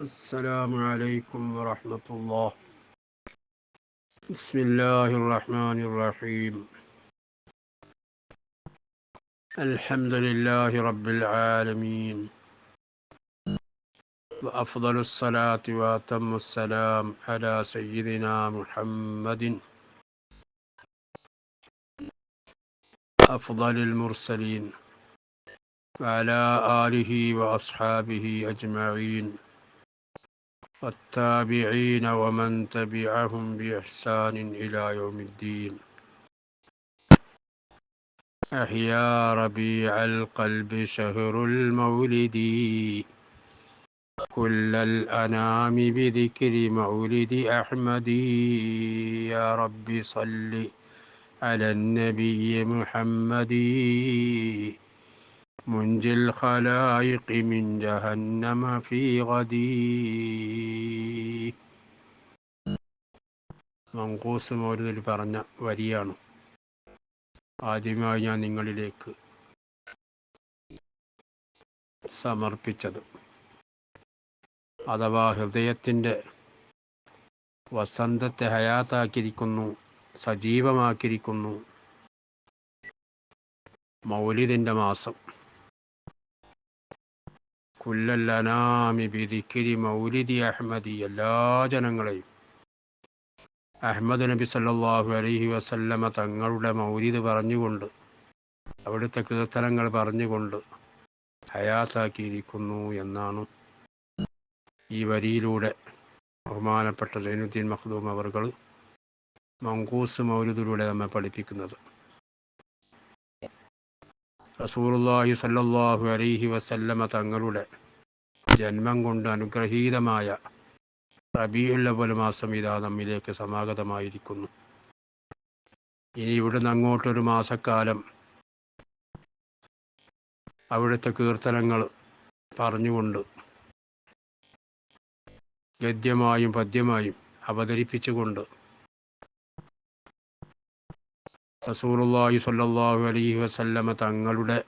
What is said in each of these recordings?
السلام عليكم ورحمة الله. بسم الله الرحمن الرحيم. الحمد لله رب العالمين، وأفضل الصلاة وأتم السلام على سيدنا محمد أفضل المرسلين وعلى آله وأصحابه أجمعين والتابعين ومن تبعهم بإحسان إلى يوم الدين. أحيا ربيع القلب شهر المولد، كل الأنام بذكر مولد أحمد. يا رب صل على النبي محمد، منجي الخلائق من جهنم في غدي. മങ്കൂസ് മൗലിദിൽ പറഞ്ഞ വരിയാണ് ആദ്യമായി ഞാൻ നിങ്ങളിലേക്ക് സമർപ്പിച്ചത്. അഥവാ ഹൃദയത്തിൻ്റെ വസന്തത്തെ ഹയാത്താക്കിയിരിക്കുന്നു, സജീവമാക്കിയിരിക്കുന്നു മൗലിദിൻ്റെ മാസം. കുല്ലൽ അനാമി ബിദിക്രി മൗലിദി അഹ്മദി, എല്ലാ ജനങ്ങളെയും അഹ്മദ് നബി സല്ലല്ലാഹു അലൈഹി വസല്ലമ തങ്ങളുടെ മൗലിദ് പറഞ്ഞുകൊണ്ട്, അവിടുത്തെ കീർത്തനങ്ങൾ പറഞ്ഞുകൊണ്ട് ഹയാത്താക്കിയിരിക്കുന്നു എന്നാണ് ഈ വരിയിലൂടെ ബഹുമാനപ്പെട്ട സൈനുദ്ദീൻ മഖ്ദൂം അവർകൾ മങ്കൂസ് മൗലിദിലൂടെ നമ്മെ പഠിപ്പിക്കുന്നത്. റസൂലുള്ളാഹി സ്വല്ലല്ലാഹു അലൈഹി വസല്ലമ തങ്ങളുടെ ജന്മം കൊണ്ട് അനുഗ്രഹീതമായ റബീഉൽ അവ്വൽ മാസം ഇതാ നമ്മിലേക്ക് സമാഗതമായിരിക്കുന്നു. ഇനി ഇവിടുന്ന് അങ്ങോട്ടൊരു മാസക്കാലം അവിടുത്തെ കീർത്തനങ്ങൾ പറഞ്ഞുകൊണ്ട് ഗദ്യമായും പദ്യമായും അവതരിപ്പിച്ചുകൊണ്ട് റസൂലുള്ളാഹി സ്വല്ലല്ലാഹു അലൈഹി വസല്ലമ തങ്ങളുടെ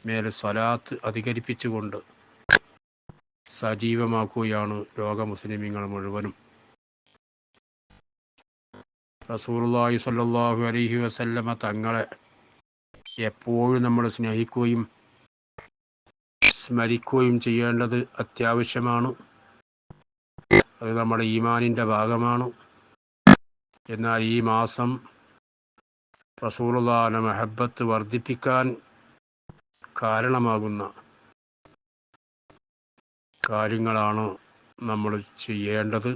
മേൽ സ്വലാത്ത് അധികരിപ്പിച്ചുകൊണ്ട് സജീവമാക്കുകയാണ് ലോക മുസ്ലിമീങ്ങൾ മുഴുവനും. റസൂലുള്ളാഹി സ്വല്ലല്ലാഹു അലൈഹി വസല്ലമ തങ്ങളെ എപ്പോഴും നമ്മൾ സ്നേഹിക്കുകയും സ്മരിക്കുകയും ചെയ്യേണ്ടത് അത്യാവശ്യമാണ്. അത് നമ്മുടെ ഈമാനിൻ്റെ ഭാഗമാണ്. എന്നാൽ ഈ മാസം റസൂലുള്ളാഹിന്റെ മഹബ്ബത്ത് വർദ്ധിപ്പിക്കാൻ കാരണമാകുന്ന കാര്യങ്ങളാണ് നമ്മൾ ചെയ്യേണ്ടത്.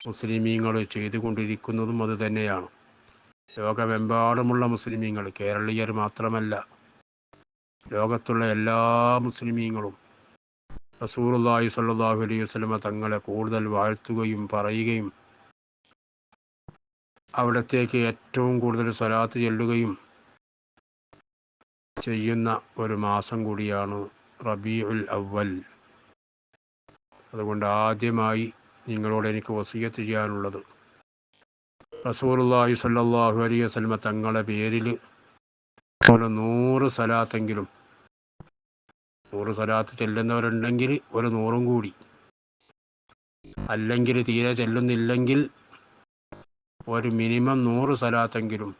മുസ്ലിമീങ്ങൾ ചെയ്തുകൊണ്ടിരിക്കുന്നതും അത് തന്നെയാണ്. ലോകമെമ്പാടുമുള്ള മുസ്ലിമീങ്ങൾ, കേരളീയർ മാത്രമല്ല, ലോകത്തുള്ള എല്ലാ മുസ്ലിമീങ്ങളും റസൂലുള്ളാഹി സ്വല്ലല്ലാഹു അലൈഹി വസല്ലമ തങ്ങളെ കൂടുതൽ വാഴ്ത്തുകയും പറയുകയും അവിടത്തേക്ക് ഏറ്റവും കൂടുതൽ സ്വലാത്ത് ചൊല്ലുകയും ചെയ്യുന്ന ഒരു മാസം കൂടിയാണ് റബീഉൽ അവ്വൽ. അതുകൊണ്ട് ആദ്യമായി നിങ്ങളോട് എനിക്ക് വസിയത്ത് ചെയ്യാനുള്ളത്, റസൂലുള്ളാഹി സ്വല്ലല്ലാഹു അലൈഹി വസല്ലമ തങ്ങളുടെ പേരിൽ ഒരു 100 സ്വലാത്തെങ്കിലും, 100 സ്വലാത്ത് ചെല്ലുന്നവരുണ്ടെങ്കിൽ ഒരു 100 കൂടി, അല്ലെങ്കിൽ തീരെ ചെല്ലുന്നില്ലെങ്കിൽ ഒരു മിനിമം 100 സ്വലാത്തെങ്കിലും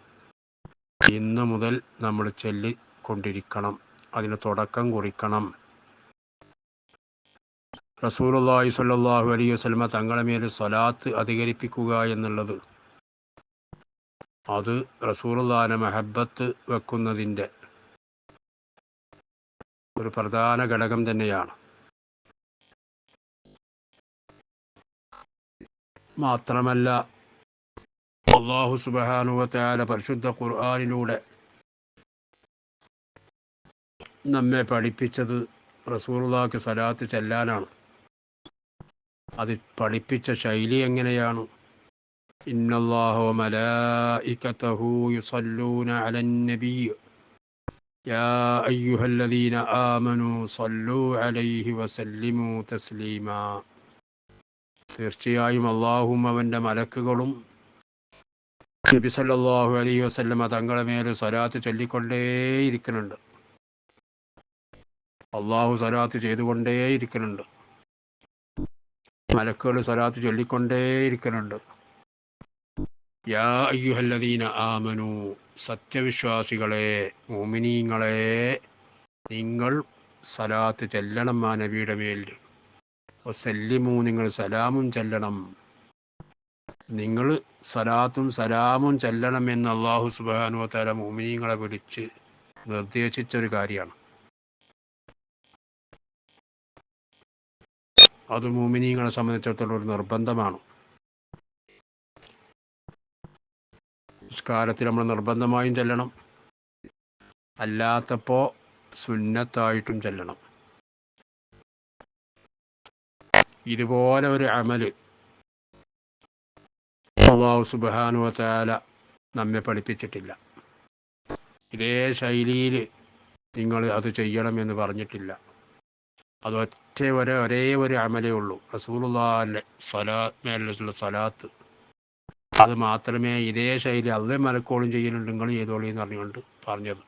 ഇന്ന് മുതൽ നമ്മൾ ചൊല്ലിക്കൊണ്ടിരിക്കണം. അതിന് തുടക്കം കുറിക്കണം. റസൂലുള്ളാഹി സ്വല്ലല്ലാഹു അലൈഹി വസല്ലമ തങ്ങളുടെ മേൽ സ്വലാത്ത് അധികരിപ്പിക്കുക എന്നുള്ളത് അത് റസൂലുള്ളാഹിനെ മഹബ്ബത്ത് വെക്കുന്നതിൻ്റെ ഒരു പ്രധാന ഘടകം തന്നെയാണ്. മാത്രമല്ല, അല്ലാഹു സുബ്ഹാനഹു വ തആല പരിശുദ്ധ ഖുർആനിലൂടെ നമ്മെ പഠിപ്പിച്ചത് റസൂലുള്ളാഹിക്ക് സ്വലാത്ത് ചെല്ലാനാണ്. അത് പഠിപ്പിച്ച ശൈലി എങ്ങനെയാണ്? ഇന്നല്ലാഹ വ മലായികതഹു യുസല്ലൂന അലൻ നബിയ്യ് യാ അയ്യുഹല്ലദീന ആമനൂ സല്ലൂ അലൈഹി വസല്ലിമൂ തസ്ലീമാ. തീർച്ചയായും അല്ലാഹുവും അവൻ്റെ മലക്കുകളും നബി സല്ലല്ലാഹു അലൈഹി വസല്ലമ തങ്ങളുടെ മേൽ സ്വലാത്ത് ചൊല്ലിക്കൊണ്ടേയിരിക്കുന്നുണ്ട്. അള്ളാഹു സ്വലാത്ത് ചെയ്തുകൊണ്ടേയിരിക്കുന്നുണ്ട്. മലക്കുകൾ സ്വലാത്ത് ചൊല്ലിക്കൊണ്ടേയിരിക്കുന്നുണ്ട്. യാ അയ്യുഹല്ലദീന ആമനു, സത്യവിശ്വാസികളെ, മുഅ്മിനീങ്ങളെ, നിങ്ങൾ സലാത്ത് ചെല്ലണം ആ നബിയുടെ മേൽ. വസല്ലിമു, നിങ്ങൾ സലാമും ചെല്ലണം. നിങ്ങൾ സലാത്തും സലാമും ചെല്ലണമെന്ന് അല്ലാഹു സുബ്ഹാനഹു വ തആല മുഅ്മിനീങ്ങളെ വിളിച്ച് നിർദ്ദേശിച്ചൊരു കാര്യമാണ്. അത് മുഅ്മിനീങ്ങളെ സംബന്ധിച്ചിടത്തോളം ഒരു നിർബന്ധമാണ്. നിസ്കാരത്തിൽ നമ്മൾ നിർബന്ധമായും ചെല്ലണം, അല്ലാത്തപ്പോൾ സുന്നത്തായിട്ടും ചെല്ലണം. ഇതുപോലെ ഒരു അമല് അല്ലാഹു സുബ്ഹാനഹു വ തആല നമ്മെ പഠിപ്പിച്ചിട്ടില്ല. ഇതേ ശൈലിയിൽ നിങ്ങൾ അത് ചെയ്യണമെന്ന് പറഞ്ഞിട്ടില്ല. അത് ഒരേ ഒരു അമലേ ഉള്ളൂ, റസൂലുള്ളാഹിന്റെ മേലുള്ള സലാത്ത്. അത് മാത്രമേ ഇതേ ശൈലി അള്ളേ മലക്കോളും ചെയ്യുന്നുണ്ട്, നിങ്ങൾ ചെയ്തോളി എന്ന് പറഞ്ഞുകൊണ്ട് പറഞ്ഞത്.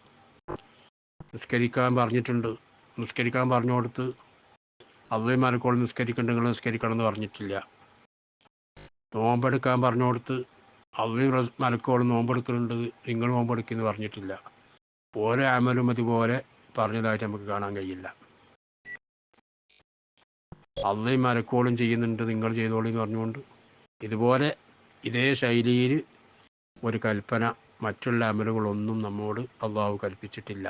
നിസ്കരിക്കാൻ പറഞ്ഞിട്ടുണ്ട്, നിസ്കരിക്കാൻ പറഞ്ഞു കൊടുത്ത് അള്ളേ മലക്കോളും നിസ്കരിക്കേണ്ട, നിങ്ങൾ നിസ്കരിക്കണം എന്ന് പറഞ്ഞിട്ടില്ല. നോമ്പെടുക്കാൻ പറഞ്ഞു കൊടുത്ത് അള്ളേ മലക്കോളും നോമ്പെടുക്കുന്നുണ്ട്, നിങ്ങൾ നോമ്പെടുക്കുമെന്ന് പറഞ്ഞിട്ടില്ല. ഓരോ അമലും അതുപോലെ പറഞ്ഞതായിട്ട് നമുക്ക് കാണാൻ കഴിയില്ല. അള്ളയും മലക്കോളും ചെയ്യുന്നുണ്ട്, നിങ്ങൾ ചെയ്തോളി എന്ന് പറഞ്ഞുകൊണ്ട് ഇതുപോലെ ഇതേ ശൈലിയിൽ ഒരു കൽപ്പന മറ്റുള്ള അമലുകളൊന്നും നമ്മോട് അള്ളാഹു കൽപ്പിച്ചിട്ടില്ല.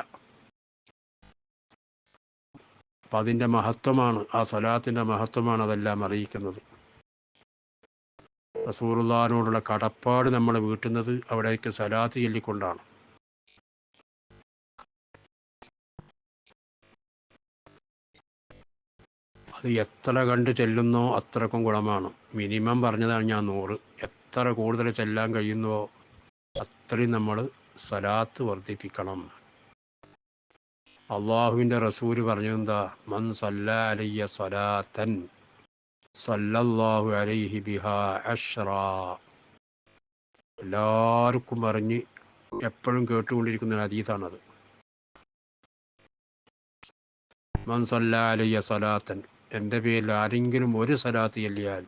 അപ്പം അതിൻ്റെ മഹത്വമാണ്, ആ സ്വലാത്തിൻ്റെ മഹത്വമാണ് അതെല്ലാം അറിയിക്കുന്നത്. റസൂലുള്ളാഹിനോടുള്ള കടപ്പാട് നമ്മൾ വീട്ടുന്നത് അവിടേക്ക് സ്വലാത്ത് ചൊല്ലിക്കൊണ്ടാണ്. അത് എത്ര കണ്ട് ചെല്ലുന്നോ അത്രക്കും ഗുണമാണ്. മിനിമം പറഞ്ഞതാണ് ഞാൻ 100. എത്ര കൂടുതൽ ചെല്ലാൻ കഴിയുന്നുവോ അത്രയും നമ്മൾ സ്വലാത്ത് വർദ്ധിപ്പിക്കണം. അള്ളാഹുവിൻ്റെ റസൂല് പറഞ്ഞതെന്താ? മൻ സല്ലാ അലയ്യ സ്വലാത്തൻ സല്ലല്ലാഹു അലൈഹി ബിഹാ അശ്റാ. എല്ലാവർക്കും പറഞ്ഞ് എപ്പോഴും കേട്ടുകൊണ്ടിരിക്കുന്ന ഹദീസാണത്. മൻ സല്ലാ അലയ്യ സ്വലാത്തൻ, എൻ്റെ പേരിൽ ആരെങ്കിലും ഒരു സ്വലാത്ത് ചൊല്ലിയാൽ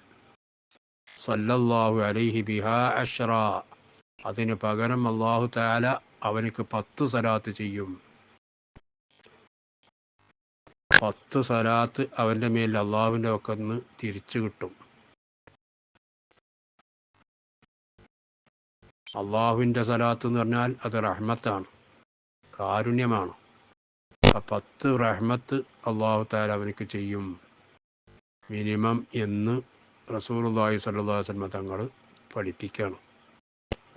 സല്ലല്ലാഹു അലൈഹി ബിഹാ അശ്റാ, അതിന് പകരം അല്ലാഹു തആല അവനക്ക് 10 സ്വലാത്ത് ചെയ്യും. 10 സ്വലാത്ത് അവൻ്റെ മേൽ അള്ളാഹുവിൻ്റെ ഒക്കെ ഒന്ന് തിരിച്ചു കിട്ടും. അള്ളാഹുവിൻ്റെ സ്വലാത്ത് എന്ന് പറഞ്ഞാൽ അത് റഹ്മത്താണ്, കാരുണ്യമാണ്. 10 റഹ്മത്ത് അള്ളാഹു തആല അവനക്ക് ചെയ്യും മിനിമം എന്ന് റസൂലുള്ളാഹി സ്വല്ലല്ലാഹു അലൈഹി വസല്ലം തങ്ങൾ പഠിപ്പിക്കുകയാണ്.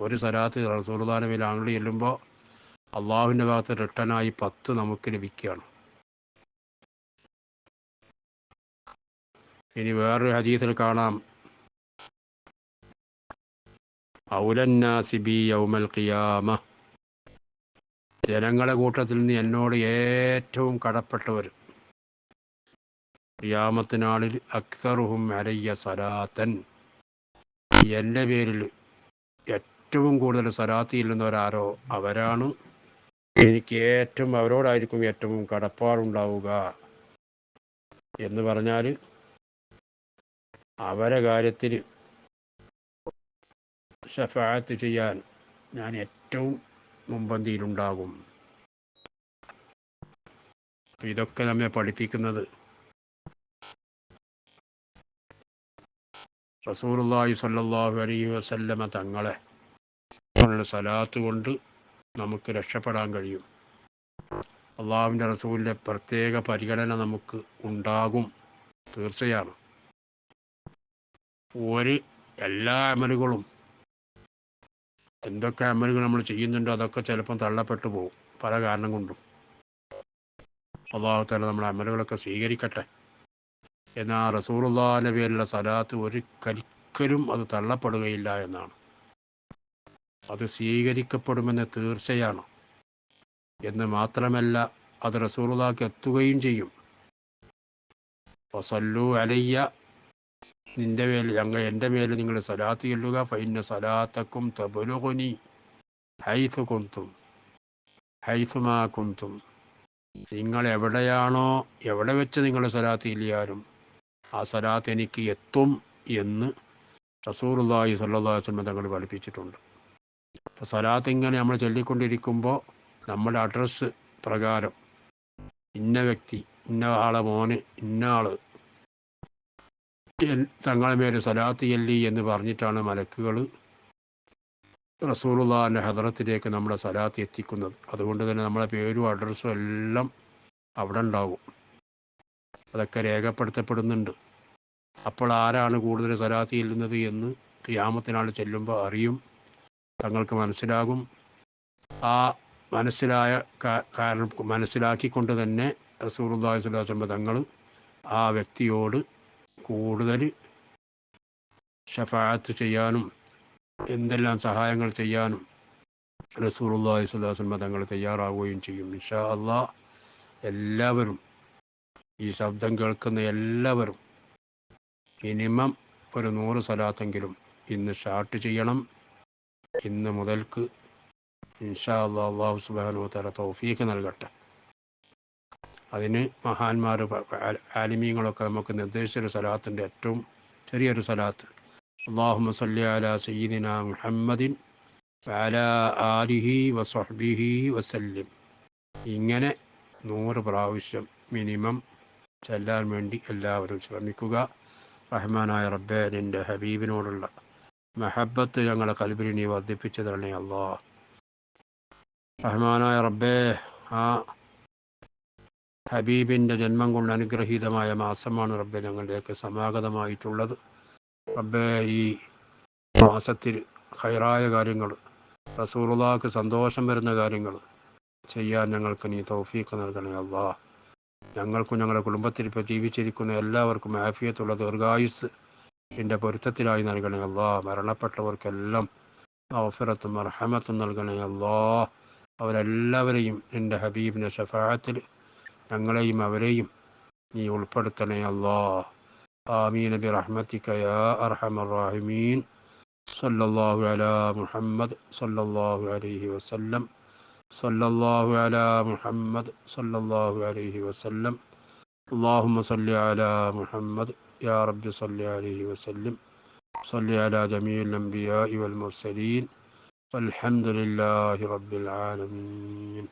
ഒരു സ്വലാത്ത് റസൂലുള്ളാഹിന്റെ മേൽ ആണ്ട് ചെല്ലുമ്പോൾ അള്ളാഹുവിൻ്റെ ഭാഗത്ത് റിട്ടേണായി 10 നമുക്ക് ലഭിക്കുകയാണ്. ഇനി വേറൊരു ഹദീസിൽ കാണാം, ഔലന്നാസി ബി യൗമൽ ഖിയാമ, ജനങ്ങളെ കൂട്ടത്തിൽ നിന്ന് എന്നോട് ഏറ്റവും കടപ്പെട്ടവർ ഖിയാമത്ത് നാളിൽ അക്സറുഹും അലയ്യ സലാത്തൻ, എൻ്റെ പേരിൽ ഏറ്റവും കൂടുതൽ സലാത്ത് ചെല്ലുന്നവരാരോ അവരാണ് എനിക്ക് അവരോടായിരിക്കും ഏറ്റവും കടപ്പാടുണ്ടാവുക. എന്ന് പറഞ്ഞാൽ അവരെ കാര്യത്തിൽ ശഫാഅത്ത് ചെയ്യാൻ ഞാൻ ഏറ്റവും മുൻപന്തിയിലുണ്ടാകും. ഇതൊക്കെ നമ്മെ പഠിപ്പിക്കുന്നത് റസൂലുള്ളാഹി സ്വല്ലല്ലാഹു അലൈഹി വസല്ലമ തങ്ങളെ സലാത്ത് കൊണ്ട് നമുക്ക് രക്ഷപ്പെടാൻ കഴിയും. അള്ളാഹുവിൻ്റെ റസൂലിൻ്റെ പ്രത്യേക പരിഗണന നമുക്ക് ഉണ്ടാകും, തീർച്ചയാണ്. എല്ലാ അമലുകളും, എന്തൊക്കെ അമലുകൾ നമ്മൾ ചെയ്യുന്നുണ്ടോ അതൊക്കെ ചിലപ്പം തള്ളപ്പെട്ടു പോകും പല കാരണം കൊണ്ടും. അള്ളാഹു തആല നമ്മുടെ അമലുകളൊക്കെ സ്വീകരിക്കട്ടെ. എന്നാൽ റസൂലുള്ളാഹിന്റെ പേരിലുള്ള സലാത്ത് ഒരിക്കലും അത് തള്ളപ്പെടുകയില്ല എന്നാണ്. അത് സ്വീകരിക്കപ്പെടുമെന്ന് തീർച്ചയാണ്. എന്ന് മാത്രമല്ല, അത് റസൂലുള്ളാഹിക്ക് എത്തുകയും ചെയ്യും. വസല്ലു അലയ്യ, എൻ്റെ മേൽ നിങ്ങൾ സലാത്ത് ചൊല്ലുക, ഫഇന്ന സലാത്തക്കും തബ്ലുഗുനി ഹൈസു കുന്തും ഹൈസുമാ കുന്തും, നിങ്ങൾ എവിടെയാണോ, എവിടെ വെച്ച് നിങ്ങൾ സലാത്ത് ചൊല്ലിയാലും ആ സലാത്ത് എനിക്ക് എത്തും എന്ന് റസൂലുള്ളാഹി സ്വല്ലല്ലാഹു അലൈഹി വസല്ലം തങ്ങൾ പഠിപ്പിച്ചിട്ടുണ്ട്. അപ്പോൾ സലാത്ത് ഇങ്ങനെ നമ്മൾ ചൊല്ലിക്കൊണ്ടിരിക്കുമ്പോൾ നമ്മുടെ അഡ്രസ്സ് പ്രകാരം ഇന്ന വ്യക്തി, ഇന്ന ആളെ മോന്, ഇന്ന ആൾ തങ്ങളെ മേൽ സലാത്ത് ചൊല്ലി എന്ന് പറഞ്ഞിട്ടാണ് മലക്കുകൾ റസൂലുള്ളാഹിൻ്റെ ഹദറത്തിലേക്ക് നമ്മുടെ സലാത്ത് എത്തിക്കുന്നത്. അതുകൊണ്ട് തന്നെ നമ്മളെ പേരും അഡ്രസ്സും എല്ലാം അവിടെ ഉണ്ടാവും. അതൊക്കെ രേഖപ്പെടുത്തപ്പെടുന്നുണ്ട്. അപ്പോൾ ആരാണ് കൂടുതൽ സലാത്ത് ചെല്ലുന്നത് എന്ന് ഖിയാമത്തിനാൾ ചെല്ലുമ്പോൾ അറിയും, തങ്ങൾക്ക് മനസ്സിലാകും. ആ മനസ്സിലായ കാരണം മനസ്സിലാക്കിക്കൊണ്ട് തന്നെ റസൂലുള്ളാഹി സ്വല്ലല്ലാഹു അലൈഹി വസല്ലം തങ്ങൾ ആ വ്യക്തിയോട് കൂടുതൽ ശഫാഅത്ത് ചെയ്യാനും എന്തെല്ലാം സഹായങ്ങൾ ചെയ്യാനും റസൂലുള്ളാഹി സ്വല്ലല്ലാഹു അലൈഹി വസല്ലം തങ്ങൾ തയ്യാറാവുകയും ചെയ്യും. ഇൻഷാ അല്ലാഹ് എല്ലാവരും, ഈ ശബ്ദം കേൾക്കുന്ന എല്ലാവരും മിനിമം ഒരു 100 സലാത്തെങ്കിലും ഇന്ന് സ്റ്റാർട്ട് ചെയ്യണം. ഇന്ന് മുതൽക്ക് ഇൻഷാ അല്ലാഹ് അല്ലാഹു സുബ്ഹാനഹു വ തആല തൗഫീഖ് നൽകട്ടെ. അതിന് മഹാന്മാർ ആലിമീങ്ങളൊക്കെ നമുക്ക് നിർദ്ദേശിച്ചൊരു സലാത്തിൻ്റെ ഏറ്റവും ചെറിയൊരു സലാത്ത്, അല്ലാഹുമ്മ സല്ലി അലാ സയ്യിദിനാ മുഹമ്മദിൻ വഅലാ ആലിഹി വസഹ്ബിഹി വസല്ലിം. ഇങ്ങനെ 100 പ്രാവശ്യം മിനിമം ചെല്ലാൻ വേണ്ടി എല്ലാവരും ശ്രമിക്കുക. റഹ്മാനായ റബ്ബേ, നിൻ്റെ ഹബീബിനോടുള്ള മഹബത്ത് ഞങ്ങളെ ഖൽബിൽ നീ വർദ്ധിപ്പിച്ചു തരണേ അല്ലാഹ്. റഹ്മാനായ റബ്ബേ, ആ ഹബീബിൻ്റെ ജന്മം കൊണ്ട് അനുഗ്രഹീതമായ മാസമാണ് റബ്ബെ ഞങ്ങളുടെയൊക്കെ സമാഗതമായിട്ടുള്ളത്. റബ്ബേ, ഈ മാസത്തിൽ ഖൈറായ കാര്യങ്ങൾ, റസൂലുള്ളാഹിക്ക് സന്തോഷം വരുന്ന കാര്യങ്ങൾ ചെയ്യാൻ ഞങ്ങൾക്ക് നീ തൗഫീഖ് നൽകണേ അല്ലാഹ്. ഞങ്ങൾക്കും ഞങ്ങളുടെ കുടുംബത്തിൽ ഇപ്പോൾ ജീവിച്ചിരിക്കുന്ന എല്ലാവർക്കും ആഫിയത്തുള്ള ദീർഘായുസ് നിൻ്റെ പൊരുത്തത്തിലായി നൽകണേ അല്ലാഹ്. മരണപ്പെട്ടവർക്കെല്ലാം മഗ്ഫിറത്തും മർഹമത്തും നൽകണേ അല്ലാഹ്. അവരെല്ലാവരെയും നിൻ്റെ ഹബീബിൻ്റെ ശഫാഅത്തിൽ ഞങ്ങളെയും അവരെയും നീ ഉൾപ്പെടുത്തണേ അല്ലാഹ്. ആമീൻ ബിറഹ്മതിക യാ അർഹമർ റഹീമീൻ. സല്ലല്ലാഹു അലാ മുഹമ്മദ് സല്ലല്ലാഹു അലൈഹി വസല്ലം. സല്ലല്ലാഹു അലാ മുഹമ്മദ് സല്ലല്ലാഹു അലൈഹി വസല്ലം. اللهم صل على محمد يا رب صل عليه وسلم. صل على جميع الأنبياء والمرسلين والحمد لله رب العالمين.